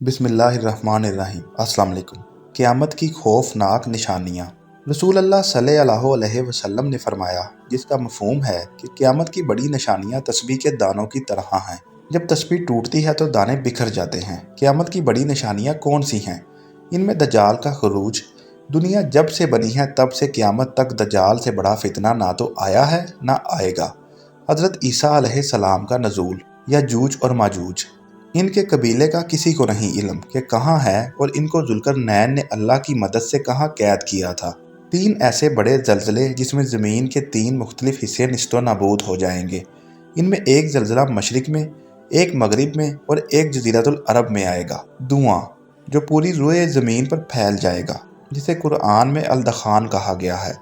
بسم اللہ الرحمن الرحیم۔ السلام علیکم۔ قیامت کی خوفناک نشانیاں۔ رسول اللہ صلی اللہ علیہ وسلم نے فرمایا، جس کا مفہوم ہے کہ قیامت کی بڑی نشانیاں تسبیح کے دانوں کی طرح ہیں۔ جب تسبیح ٹوٹتی ہے تو دانے بکھر جاتے ہیں۔ قیامت کی بڑی نشانیاں کون سی ہیں؟ ان میں دجال کا خروج۔ دنیا جب سے بنی ہے تب سے قیامت تک دجال سے بڑا فتنہ نہ تو آیا ہے نہ آئے گا۔ حضرت عیسیٰ علیہ السلام کا نزول۔ یاجوج اور ماجوج۔ ان کے قبیلے کا کسی کو نہیں علم کہ کہاں ہے اور ان کو ذوالقرنین نے اللہ کی مدد سے کہاں قید کیا تھا۔ 3 ایسے بڑے زلزلے جس میں زمین کے 3 مختلف حصے نیست و نابود ہو جائیں گے۔ ان میں ایک زلزلہ مشرق میں، ایک مغرب میں اور ایک جزیرۃ العرب میں آئے گا۔ دھواں جو پوری روئے زمین پر پھیل جائے گا، جسے قرآن میں الدخان کہا گیا ہے۔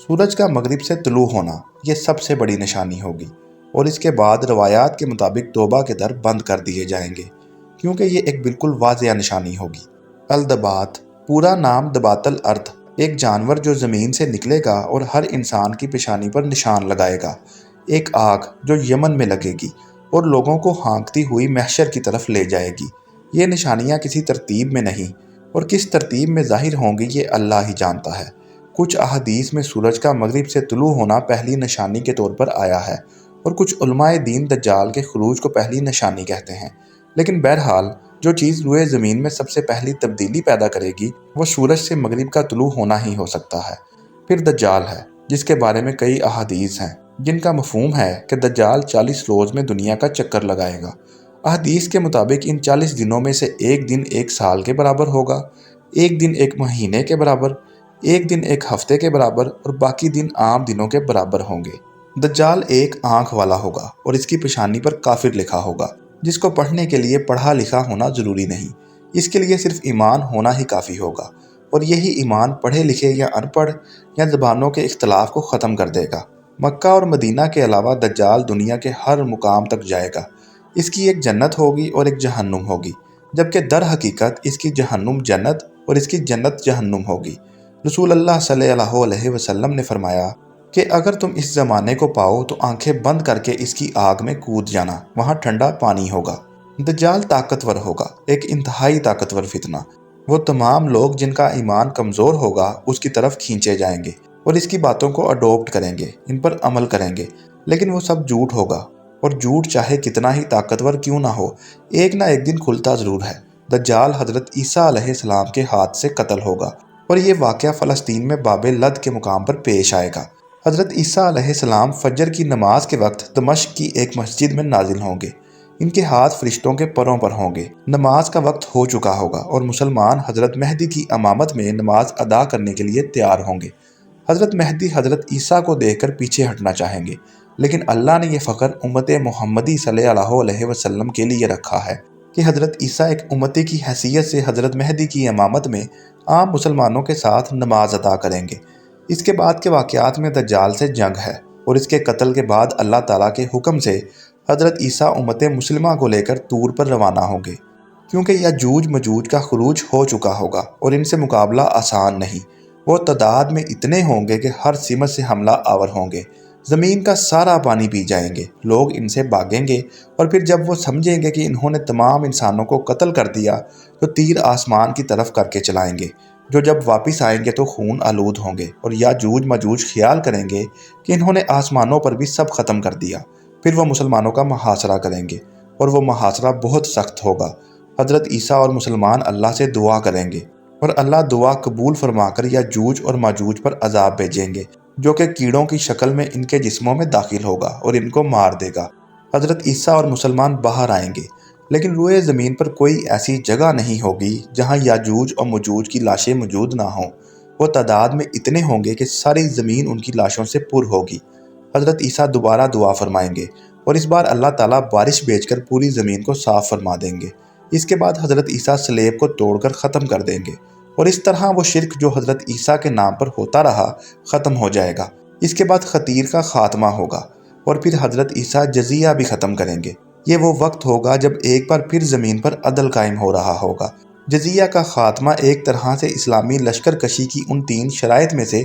سورج کا مغرب سے طلوع ہونا، یہ سب سے بڑی نشانی ہوگی، اور اس کے بعد روایات کے مطابق توبہ کے در بند کر دیے جائیں گے، کیونکہ یہ ایک بالکل واضح نشانی ہوگی۔ الدبات، پورا نام دبات الارض، ایک جانور جو زمین سے نکلے گا اور ہر انسان کی پیشانی پر نشان لگائے گا۔ ایک آگ جو یمن میں لگے گی اور لوگوں کو ہانکتی ہوئی محشر کی طرف لے جائے گی۔ یہ نشانیاں کسی ترتیب میں نہیں، اور کس ترتیب میں ظاہر ہوں گی یہ اللہ ہی جانتا ہے۔ کچھ احادیث میں سورج کا مغرب سے طلوع ہونا پہلی نشانی کے طور پر آیا ہے، اور کچھ علماء دین دجال کے خروج کو پہلی نشانی کہتے ہیں۔ لیکن بہرحال جو چیز روئے زمین میں سب سے پہلی تبدیلی پیدا کرے گی وہ سورج سے مغرب کا طلوع ہونا ہی ہو سکتا ہے۔ پھر دجال ہے، جس کے بارے میں کئی احادیث ہیں، جن کا مفہوم ہے کہ دجال 40 روز میں دنیا کا چکر لگائے گا۔ احادیث کے مطابق ان 40 دنوں میں سے ایک دن 1 سال کے برابر ہوگا، ایک دن 1 مہینے کے برابر، ایک دن 1 ہفتے کے برابر، اور باقی دن عام دنوں کے برابر ہوں گے۔ دجال ایک آنکھ والا ہوگا اور اس کی پیشانی پر کافر لکھا ہوگا، جس کو پڑھنے کے لیے پڑھا لکھا ہونا ضروری نہیں۔ اس کے لیے صرف ایمان ہونا ہی کافی ہوگا، اور یہی ایمان پڑھے لکھے یا ان پڑھ یا زبانوں کے اختلاف کو ختم کر دے گا۔ مکہ اور مدینہ کے علاوہ دجال دنیا کے ہر مقام تک جائے گا۔ اس کی ایک جنت ہوگی اور ایک جہنم ہوگی، جبکہ در حقیقت اس کی جہنم جنت اور اس کی جنت جہنم ہوگی۔ رسول اللہ صلی اللہ علیہ وسلم نے فرمایا کہ اگر تم اس زمانے کو پاؤ تو آنکھیں بند کر کے اس کی آگ میں کود جانا، وہاں ٹھنڈا پانی ہوگا۔ دجال طاقتور ہوگا، ایک انتہائی طاقتور فتنہ۔ وہ تمام لوگ جن کا ایمان کمزور ہوگا اس کی طرف کھینچے جائیں گے اور اس کی باتوں کو اڈاپٹ کریں گے، ان پر عمل کریں گے، لیکن وہ سب جھوٹ ہوگا، اور جھوٹ چاہے کتنا ہی طاقتور کیوں نہ ہو، ایک نہ ایک دن کھلتا ضرور ہے۔ دجال حضرت عیسیٰ علیہ السلام کے ہاتھ سے قتل ہوگا، اور یہ واقعہ فلسطین میں باب لد کے مقام پر پیش آئے گا۔ حضرت عیسیٰ علیہ السلام فجر کی نماز کے وقت دمشق کی ایک مسجد میں نازل ہوں گے۔ ان کے ہاتھ فرشتوں کے پروں پر ہوں گے۔ نماز کا وقت ہو چکا ہوگا اور مسلمان حضرت مہدی کی امامت میں نماز ادا کرنے کے لیے تیار ہوں گے۔ حضرت مہدی حضرت عیسیٰ کو دیکھ کر پیچھے ہٹنا چاہیں گے، لیکن اللہ نے یہ فخر امت محمدی صلی اللہ علیہ وسلم کے لیے رکھا ہے کہ حضرت عیسیٰ ایک امتی کی حیثیت سے حضرت مہدی کی امامت میں عام مسلمانوں کے ساتھ نماز ادا کریں گے۔ اس کے بعد کے واقعات میں دجال سے جنگ ہے، اور اس کے قتل کے بعد اللہ تعالیٰ کے حکم سے حضرت عیسیٰ امت مسلمہ کو لے کر طور پر روانہ ہوں گے، کیونکہ یاجوج مجوج کا خروج ہو چکا ہوگا اور ان سے مقابلہ آسان نہیں۔ وہ تعداد میں اتنے ہوں گے کہ ہر سمت سے حملہ آور ہوں گے، زمین کا سارا پانی پی جائیں گے، لوگ ان سے بھاگیں گے، اور پھر جب وہ سمجھیں گے کہ انہوں نے تمام انسانوں کو قتل کر دیا تو تیر آسمان کی طرف کر کے چلائیں گے، جو جب واپس آئیں گے تو خون آلود ہوں گے، اور یاجوج ماجوج خیال کریں گے کہ انہوں نے آسمانوں پر بھی سب ختم کر دیا۔ پھر وہ مسلمانوں کا محاصرہ کریں گے، اور وہ محاصرہ بہت سخت ہوگا۔ حضرت عیسیٰ اور مسلمان اللہ سے دعا کریں گے، اور اللہ دعا قبول فرما کر یاجوج اور ماجوج پر عذاب بھیجیں گے، جو کہ کیڑوں کی شکل میں ان کے جسموں میں داخل ہوگا اور ان کو مار دے گا۔ حضرت عیسیٰ اور مسلمان باہر آئیں گے، لیکن روئے زمین پر کوئی ایسی جگہ نہیں ہوگی جہاں یاجوج اور ماجوج کی لاشیں موجود نہ ہوں۔ وہ تعداد میں اتنے ہوں گے کہ ساری زمین ان کی لاشوں سے پر ہوگی۔ حضرت عیسیٰ دوبارہ دعا فرمائیں گے، اور اس بار اللہ تعالیٰ بارش بھیج کر پوری زمین کو صاف فرما دیں گے۔ اس کے بعد حضرت عیسیٰ صلیب کو توڑ کر ختم کر دیں گے، اور اس طرح وہ شرک جو حضرت عیسیٰ کے نام پر ہوتا رہا ختم ہو جائے گا۔ اس کے بعد خطیر کا خاتمہ ہوگا، اور پھر حضرت عیسیٰ جزیہ بھی ختم کریں گے۔ یہ وہ وقت ہوگا جب ایک بار پھر زمین پر عدل قائم ہو رہا ہوگا۔ جزیہ کا خاتمہ ایک طرح سے اسلامی لشکر کشی کی ان 3 شرائط میں سے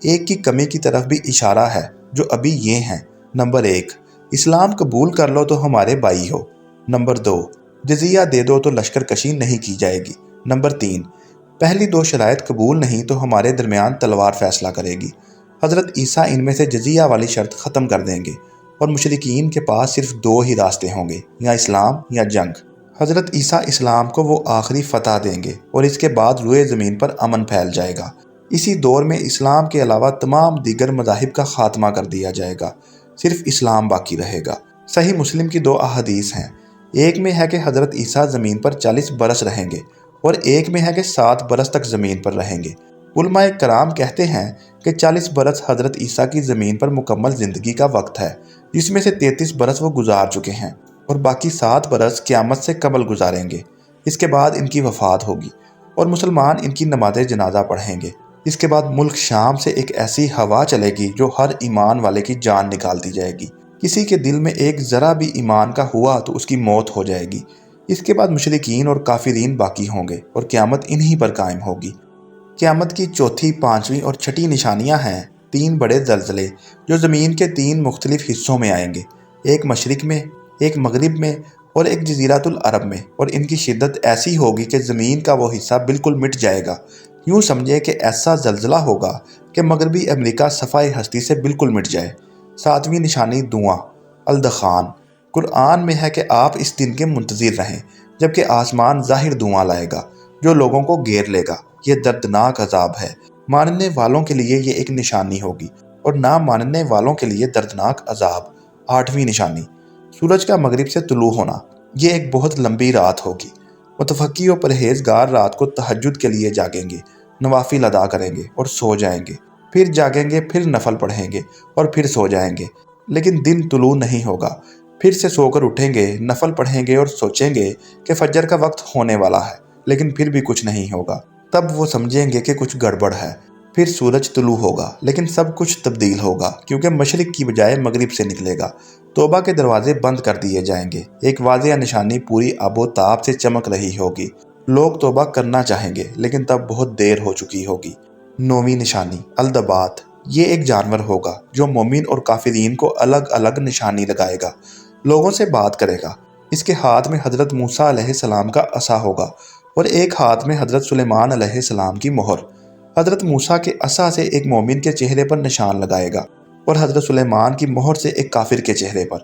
ایک کی کمی کی طرف بھی اشارہ ہے، جو ابھی یہ ہیں۔ نمبر 1، اسلام قبول کر لو تو ہمارے بھائی ہو۔ نمبر 2، جزیہ دے دو تو لشکر کشی نہیں کی جائے گی۔ نمبر 3، پہلی 2 شرائط قبول نہیں تو ہمارے درمیان تلوار فیصلہ کرے گی۔ حضرت عیسیٰ ان میں سے جزیہ والی شرط ختم کر دیں گے اور مشرکین کے پاس صرف 2 ہی راستے ہوں گے، یا اسلام یا جنگ۔ حضرت عیسیٰ اسلام کو وہ آخری فتح دیں گے اور اس کے بعد روئے زمین پر امن پھیل جائے گا۔ اسی دور میں اسلام کے علاوہ تمام دیگر مذاہب کا خاتمہ کر دیا جائے گا، صرف اسلام باقی رہے گا۔ صحیح مسلم کی 2 احادیث ہیں، ایک میں ہے کہ حضرت عیسیٰ زمین پر 40 برس رہیں گے اور ایک میں ہے کہ 7 برس تک زمین پر رہیں گے۔ علماء کرام کہتے ہیں کہ 40 برس حضرت عیسیٰ کی زمین پر مکمل زندگی کا وقت ہے، جس میں سے 33 برس وہ گزار چکے ہیں اور باقی 7 برس قیامت سے قبل گزاریں گے۔ اس کے بعد ان کی وفات ہوگی اور مسلمان ان کی نماز جنازہ پڑھیں گے۔ اس کے بعد ملک شام سے ایک ایسی ہوا چلے گی جو ہر ایمان والے کی جان نکالتی جائے گی۔ کسی کے دل میں ایک ذرا بھی ایمان کا ہوا تو اس کی موت ہو جائے گی۔ اس کے بعد مشرکین اور کافرین باقی ہوں گے اور قیامت انہی پر قائم ہوگی۔ قیامت کی چوتھی، 5ویں اور 6ٹھی نشانیاں ہیں 3 بڑے زلزلے جو زمین کے 3 مختلف حصوں میں آئیں گے، ایک مشرق میں، ایک مغرب میں اور ایک جزیرۃ العرب میں، اور ان کی شدت ایسی ہوگی کہ زمین کا وہ حصہ بالکل مٹ جائے گا۔ یوں سمجھے کہ ایسا زلزلہ ہوگا کہ مغربی امریکہ صفحہ ہستی سے بالکل مٹ جائے۔ 7ویں نشانی دھواں الدخان۔ قرآن میں ہے کہ آپ اس دن کے منتظر رہیں جبکہ آسمان ظاہر دھواں لائے گا جو لوگوں کو گھیر لے گا۔ یہ دردناک عذاب ہے، ماننے والوں کے لیے یہ ایک نشانی ہوگی اور نہ ماننے والوں کے لیے دردناک عذاب۔ 8ویں نشانی سورج کا مغرب سے طلوع ہونا۔ یہ ایک بہت لمبی رات ہوگی۔ متفقی و پرہیزگار رات کو تہجد کے لیے جاگیں گے، نوافل ادا کریں گے اور سو جائیں گے، پھر جاگیں گے، پھر نفل پڑھیں گے اور پھر سو جائیں گے، لیکن دن طلوع نہیں ہوگا۔ پھر سے سو کر اٹھیں گے، نفل پڑھیں گے اور سوچیں گے کہ فجر کا وقت ہونے والا ہے، لیکن پھر بھی کچھ نہیں ہوگا۔ تب وہ سمجھیں گے کہ کچھ گڑبڑ ہے۔ پھر سورج طلوع ہوگا لیکن سب کچھ تبدیل ہوگا کیونکہ مشرق کی بجائے مغرب سے نکلے گا۔ توبہ کے دروازے بند کر دیے جائیں گے۔ ایک واضح نشانی پوری آب و تاب سے چمک رہی ہوگی۔ لوگ توبہ کرنا چاہیں گے لیکن تب بہت دیر ہو چکی ہوگی۔ 9ویں نشانی الدبات۔ یہ ایک جانور ہوگا جو مومن اور کافرین کو الگ الگ نشانی لگائے گا، لوگوں سے بات کرے گا۔ اس کے ہاتھ میں حضرت موسیٰ علیہ السلام کا عصا ہوگا اور ایک ہاتھ میں حضرت سلیمان علیہ السلام کی مہر۔ حضرت موسیٰ کے عصا سے ایک مومن کے چہرے پر نشان لگائے گا اور حضرت سلیمان کی مہر سے ایک کافر کے چہرے پر۔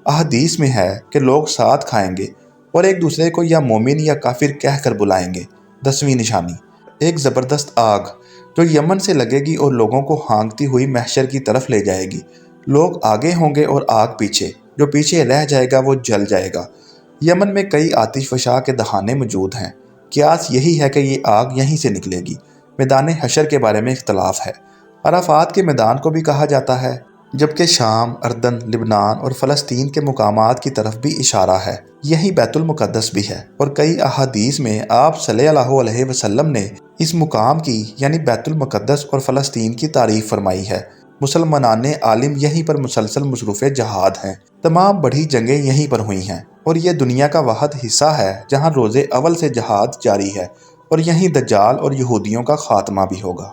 احادیث میں ہے کہ لوگ ساتھ کھائیں گے اور ایک دوسرے کو یا مومن یا کافر کہہ کر بلائیں گے۔ 10ویں نشانی ایک زبردست آگ جو یمن سے لگے گی اور لوگوں کو ہانکتی ہوئی محشر کی طرف لے جائے گی۔ لوگ آگے ہوں گے اور آگ پیچھے، جو پیچھے رہ جائے گا وہ جل جائے گا۔ یمن میں کئی آتش فشاں کے دہانے موجود ہیں۔ قیاس یہی ہے کہ یہ آگ یہیں سے نکلے گی۔ میدان حشر کے بارے میں اختلاف ہے۔ عرفات کے میدان کو بھی کہا جاتا ہے، جبکہ شام، اردن، لبنان اور فلسطین کے مقامات کی طرف بھی اشارہ ہے۔ یہی بیت المقدس بھی ہے اور کئی احادیث میں آپ صلی اللہ علیہ وسلم نے اس مقام کی یعنی بیت المقدس اور فلسطین کی تعریف فرمائی ہے۔ مسلمانان عالم یہیں پر مسلسل مصروف جہاد ہیں۔ تمام بڑی جنگیں یہیں پر ہوئی ہیں اور یہ دنیا کا واحد حصہ ہے جہاں روز اول سے جہاد جاری ہے اور یہیں دجال اور یہودیوں کا خاتمہ بھی ہوگا۔